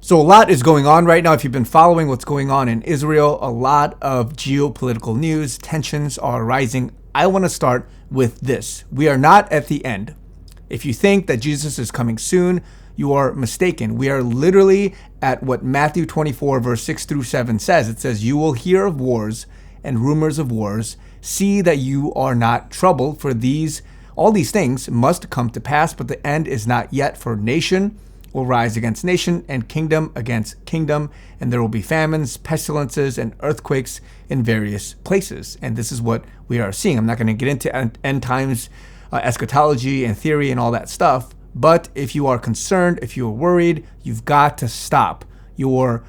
So a lot is going on right now. If you've been following what's going on in Israel, a lot of geopolitical news, tensions are rising. I want to start with this. We are not at the end. If you think that Jesus is coming soon, you are mistaken. We are literally at what Matthew 24, verse 6 through 7 says. It says, "You will hear of wars and rumors of wars. See that you are not troubled, for all these things must come to pass, but the end is not yet. For nation will rise against nation, and kingdom against kingdom, and there will be famines, pestilences, and earthquakes in various places." And this is what we are seeing. I'm not going to get into end times eschatology and theory and all that stuff, but if you are concerned, if you are worried, you've got to stop. Your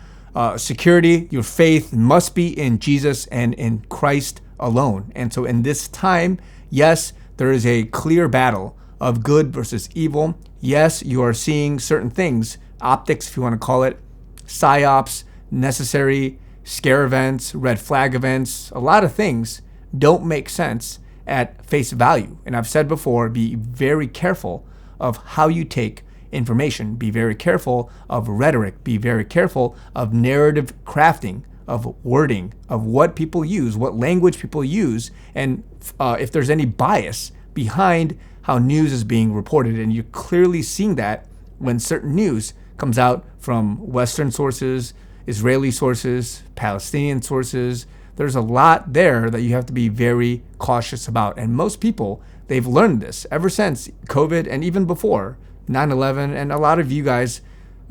security, your faith must be in Jesus and in Christ alone. And so in this time, yes, there is a clear battle of good versus evil. Yes, you are seeing certain things, optics, if you want to call it, psyops, necessary scare events, red flag events. A lot of things don't make sense at face value. And I've said before, be very careful of how you take information. Be very careful of rhetoric. Be very careful of narrative crafting, of wording, of what people use, what language people use, and if there's any bias behind how news is being reported. And you're clearly seeing that when certain news comes out from Western sources, Israeli sources, Palestinian sources. There's a lot there that you have to be very cautious about. And most people, they've learned this ever since COVID and even before 9/11. And a lot of you guys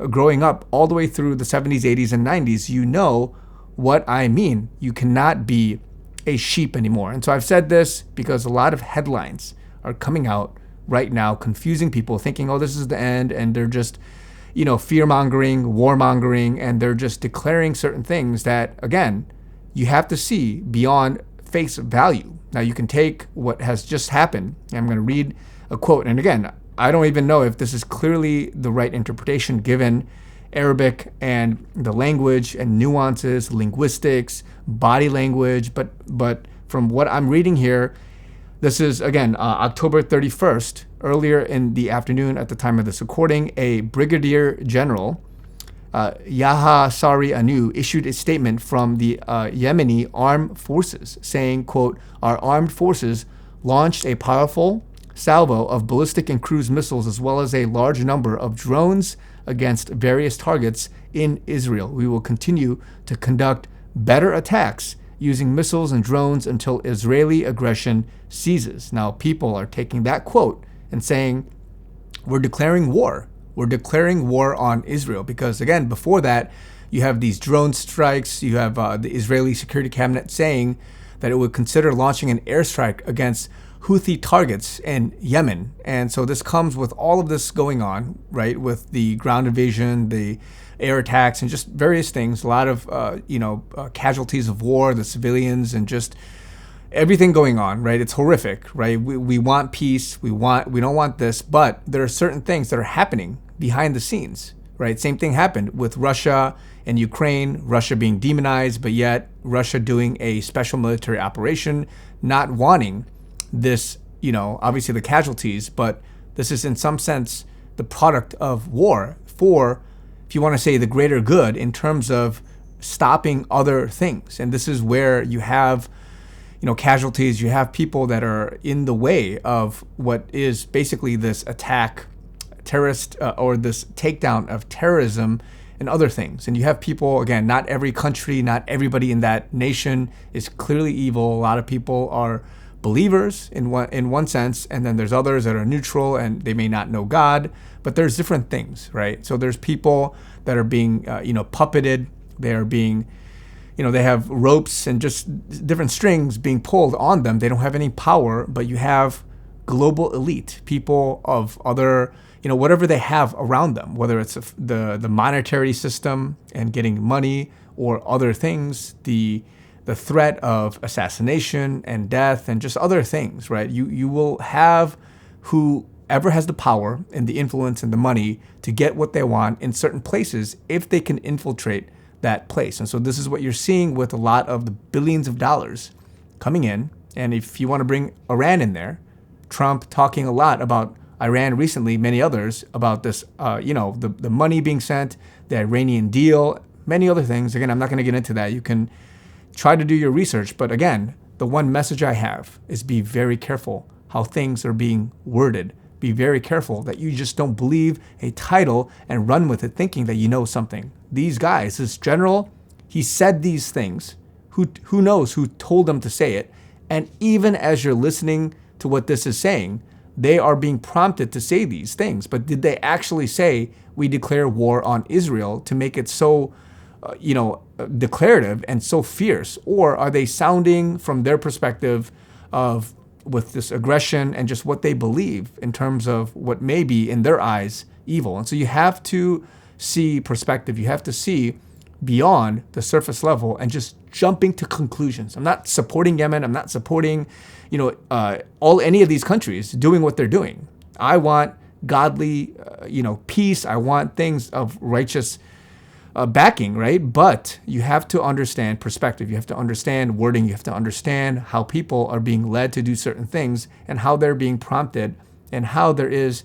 growing up all the way through the 70s, 80s, and 90s, you know what I mean. You cannot be a sheep anymore. And so I've said this because a lot of headlines are coming out right now, confusing people, thinking, oh, this is the end. And they're just, fear-mongering, war-mongering, and they're just declaring certain things that, again, you have to see beyond face value. Now, you can take what has just happened, and I'm going to read a quote. And again, I don't even know if this is clearly the right interpretation given Arabic and the language and nuances, linguistics, body language. But from what I'm reading here, this is, again, October 31st, earlier in the afternoon at the time of this recording, a Brigadier General, Yaha Sari Anu, issued a statement from the Yemeni armed forces saying, quote, "Our armed forces launched a powerful salvo of ballistic and cruise missiles as well as a large number of drones against various targets in Israel. We will continue to conduct better attacks using missiles and drones until Israeli aggression ceases." Now, people are taking that quote and saying, we're declaring war. We're declaring war on Israel because, again, before that, you have these drone strikes. You have the Israeli Security Cabinet saying that it would consider launching an airstrike against Houthi targets in Yemen. And so this comes with all of this going on, right, with the ground invasion, the air attacks, and just various things, a lot of, casualties of war, the civilians, and just everything going on, right? It's horrific, right? We want peace. We don't want this, but there are certain things that are happening behind the scenes, right? Same thing happened with Russia and Ukraine, Russia being demonized, but yet Russia doing a special military operation, not wanting this, obviously the casualties, but this is in some sense the product of war for, if you want to say, the greater good in terms of stopping other things. And this is where you have, casualties, you have people that are in the way of what is basically this attack, terrorist, or this takedown of terrorism and other things. And you have people, again, not every country, not everybody in that nation is clearly evil. A lot of people are believers in one sense, and then there's others that are neutral and they may not know God, but there's different things, right? So there's people that are being, puppeted. They are being, they have ropes and just different strings being pulled on them. They don't have any power, but you have global elite, people of other, whatever they have around them, whether it's the monetary system and getting money or other things, the threat of assassination and death and just other things, right? You will have whoever has the power and the influence and the money to get what they want in certain places if they can infiltrate that place. And so this is what you're seeing with a lot of the billions of dollars coming in. And if you want to bring Iran in there, Trump talking a lot about Iran recently, many others, about this, the money being sent, the Iranian deal, many other things. Again, I'm not going to get into that. You can try to do your research. But again, the one message I have is be very careful how things are being worded. Be very careful that you just don't believe a title and run with it thinking that you know something. These guys, this general, he said these things. Who knows who told them to say it? And even as you're listening to what this is saying, they are being prompted to say these things. But did they actually say, we declare war on Israel, to make it so, declarative and so fierce? Or are they sounding from their perspective of with this aggression and just what they believe in terms of what may be in their eyes evil? And so you have to see perspective. You have to see beyond the surface level and just jumping to conclusions. I'm not supporting Yemen. I'm not supporting, any of these countries doing what they're doing. I want godly, peace. I want things of righteous backing, right? But you have to understand perspective. You have to understand wording. You have to understand how people are being led to do certain things and how they're being prompted and how there is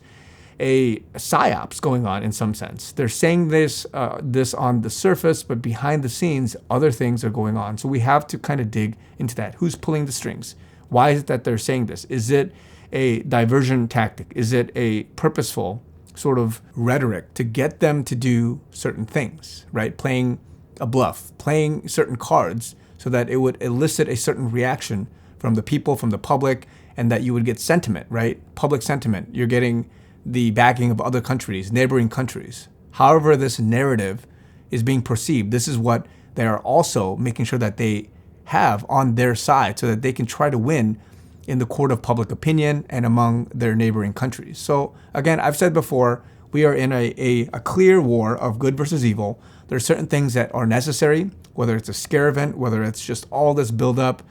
a psyops going on in some sense. They're saying this on the surface, but behind the scenes, other things are going on. So we have to kind of dig into that. Who's pulling the strings? Why is it that they're saying this? Is it a diversion tactic? Is it a purposeful sort of rhetoric to get them to do certain things, right? Playing a bluff, playing certain cards so that it would elicit a certain reaction from the people, from the public, and that you would get sentiment, right? Public sentiment. You're getting the backing of other countries, neighboring countries. However this narrative is being perceived, this is what they are also making sure that they have on their side so that they can try to win in the court of public opinion and among their neighboring countries. So again, I've said before, we are in a clear war of good versus evil. There are certain things that are necessary, whether it's a scare event, whether it's just all this buildup,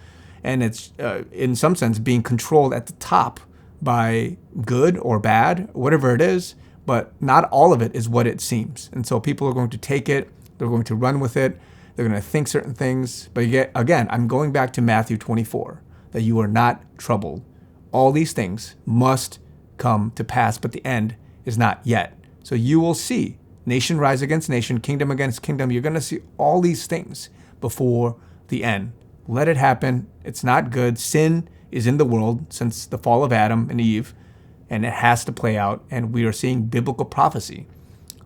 and it's in some sense being controlled at the top by good or bad, whatever it is, but not all of it is what it seems. And so people are going to take it, they're going to run with it, they're going to think certain things. But again, I'm going back to Matthew 24, that you are not troubled. All these things must come to pass, but the end is not yet. So you will see nation rise against nation, kingdom against kingdom. You're going to see all these things before the end. Let it happen. It's not good. Sin is in the world since the fall of Adam and Eve, and it has to play out. And we are seeing biblical prophecy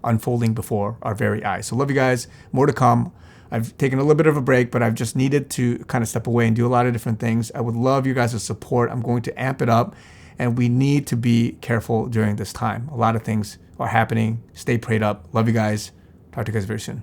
unfolding before our very eyes. So love you guys. More to come. I've taken a little bit of a break, but I've just needed to kind of step away and do a lot of different things. I would love you guys' support. I'm going to amp it up, and we need to be careful during this time. A lot of things are happening. Stay prayed up. Love you guys. Talk to you guys very soon.